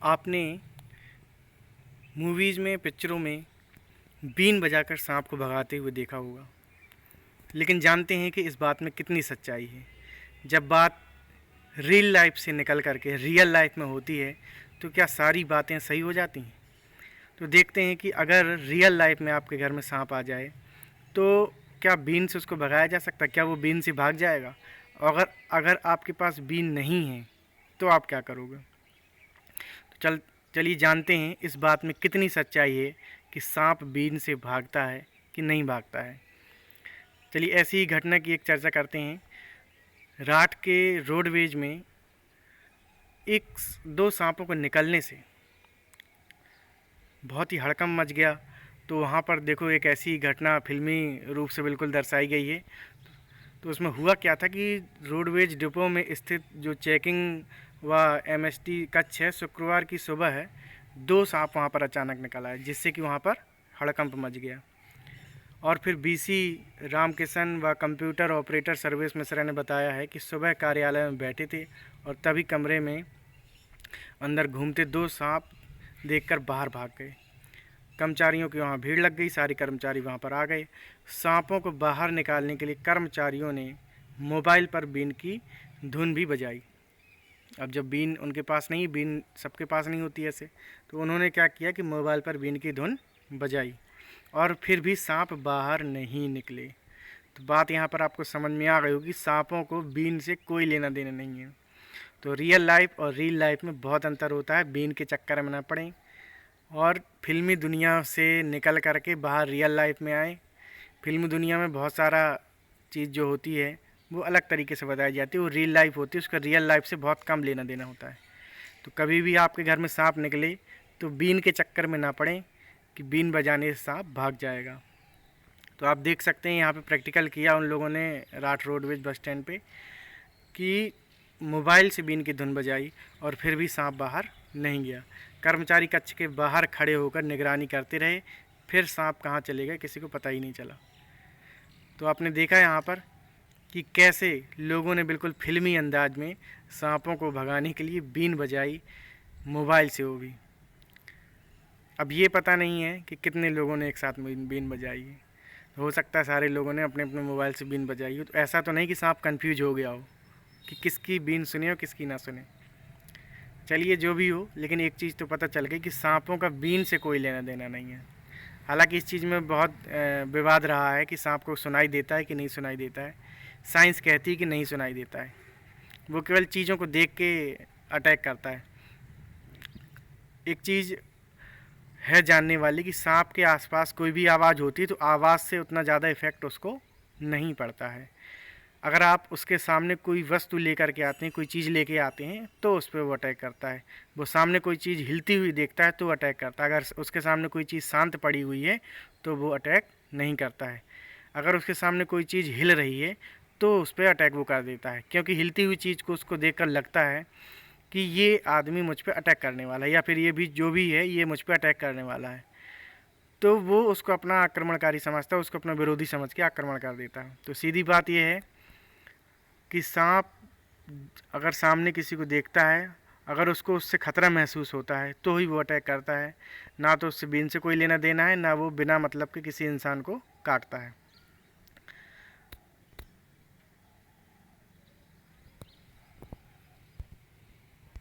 आपने मूवीज़ में, पिक्चरों में बीन बजाकर सांप को भगाते हुए देखा होगा, लेकिन जानते हैं कि इस बात में कितनी सच्चाई है। जब बात रियल लाइफ से निकल करके रियल लाइफ में होती है तो क्या सारी बातें सही हो जाती हैं? तो देखते हैं कि अगर रियल लाइफ में आपके घर में सांप आ जाए तो क्या बीन से उसको भगाया जा सकता है? क्या वो बीन से भाग जाएगा? अगर अगर आपके पास बीन नहीं है तो आप क्या करोगे? तो चलिए जानते हैं इस बात में कितनी सच्चाई है कि सांप बीन से भागता है कि नहीं भागता है। चलिए ऐसी ही घटना की एक चर्चा करते हैं। रात के रोडवेज में दो सांपों को निकलने से बहुत ही हड़कंप मच गया। तो वहाँ पर देखो एक ऐसी घटना फिल्मी रूप से बिल्कुल दर्शाई गई है। तो उसमें हुआ क्या था कि रोडवेज डिपो में स्थित जो चेकिंग व एमएसटी कक्ष है, शुक्रवार की सुबह है, दो सांप वहाँ पर अचानक निकल आए, जिससे कि वहाँ पर हड़कंप मच गया। और फिर बीसी रामकिशन व कंप्यूटर ऑपरेटर सर्विस मिश्रा ने बताया है कि सुबह कार्यालय में बैठे थे और तभी कमरे में अंदर घूमते दो सांप देखकर बाहर भाग गए। कर्मचारियों की वहाँ भीड़ लग गई, सारे कर्मचारी वहाँ पर आ गए। सांपों को बाहर निकालने के लिए कर्मचारियों ने मोबाइल पर बीन की धुन भी बजाई। अब जब बीन उनके पास नहीं, बीन सबके पास नहीं होती ऐसे, तो उन्होंने क्या किया कि मोबाइल पर बीन की धुन बजाई और फिर भी सांप बाहर नहीं निकले। तो बात यहाँ पर आपको समझ में आ गई होगी, सांपों को बीन से कोई लेना देना नहीं है। तो रियल लाइफ और रियल लाइफ में बहुत अंतर होता है। बीन के चक्कर में ना पड़ें और फिल्मी दुनिया से निकल करके बाहर रियल लाइफ में आए। फिल्मी दुनिया में बहुत सारा चीज़ जो होती है वो अलग तरीके से बताई जाती है, वो रियल लाइफ होती है, उसका रियल लाइफ से बहुत कम लेना देना होता है। तो कभी भी आपके घर में सांप निकले तो बीन के चक्कर में ना पड़ें कि बीन बजाने से सांप भाग जाएगा। तो आप देख सकते हैं यहाँ पे प्रैक्टिकल किया उन लोगों ने रात रोडवेज बस स्टैंड पे कि मोबाइल से बीन की धुन बजाई और फिर भी सांप बाहर नहीं गया। कर्मचारी कक्ष के बाहर खड़े होकर निगरानी करते रहे, फिर सांप कहाँ चले गए किसी को पता ही नहीं चला। तो आपने देखा यहाँ पर कि कैसे लोगों ने बिल्कुल फिल्मी अंदाज में सांपों को भगाने के लिए बीन बजाई, मोबाइल से वो भी। अब ये पता नहीं है कि कितने लोगों ने एक साथ बीन बजाई है। हो सकता है सारे लोगों ने अपने अपने मोबाइल से बीन बजाई हो। तो ऐसा तो नहीं कि सांप कंफ्यूज हो गया हो कि किसकी बीन सुने और किसकी ना सुने। चलिए जो भी हो, लेकिन एक चीज़ तो पता चल गई कि सांपों का बीन से कोई लेना देना नहीं है। हालांकि इस चीज़ में बहुत विवाद रहा है कि सांप को सुनाई देता है कि नहीं सुनाई देता है। साइंस कहती है कि नहीं सुनाई देता है, वो केवल चीज़ों को देख के अटैक करता है। एक चीज़ है जानने वाली कि सांप के आसपास कोई भी आवाज़ होती है तो आवाज़ से उतना ज़्यादा इफ़ेक्ट उसको नहीं पड़ता है। अगर आप उसके सामने कोई वस्तु लेकर के आते हैं, कोई चीज़ लेके आते हैं, तो उस पर वो अटैक करता है। वो सामने कोई चीज़ हिलती हुई देखता है तो अटैक करता है। अगर उसके सामने कोई चीज़ शांत पड़ी हुई है तो वो अटैक नहीं करता है। अगर उसके सामने कोई चीज़ हिल रही है तो उस पर अटैक वो कर देता है, क्योंकि हिलती हुई चीज़ को उसको देखकर लगता है कि ये आदमी मुझ पर अटैक करने वाला है, या फिर ये भी जो भी है ये मुझ पर अटैक करने वाला है। तो वो उसको अपना आक्रमणकारी समझता है, उसको अपना विरोधी समझ के आक्रमण कर देता है। तो सीधी बात यह है कि सांप अगर सामने किसी को देखता है, अगर उसको उससे ख़तरा महसूस होता है तो ही वो अटैक करता है। ना तो उससे बीन से कोई लेना देना है, ना वो बिना मतलब के किसी इंसान को काटता है।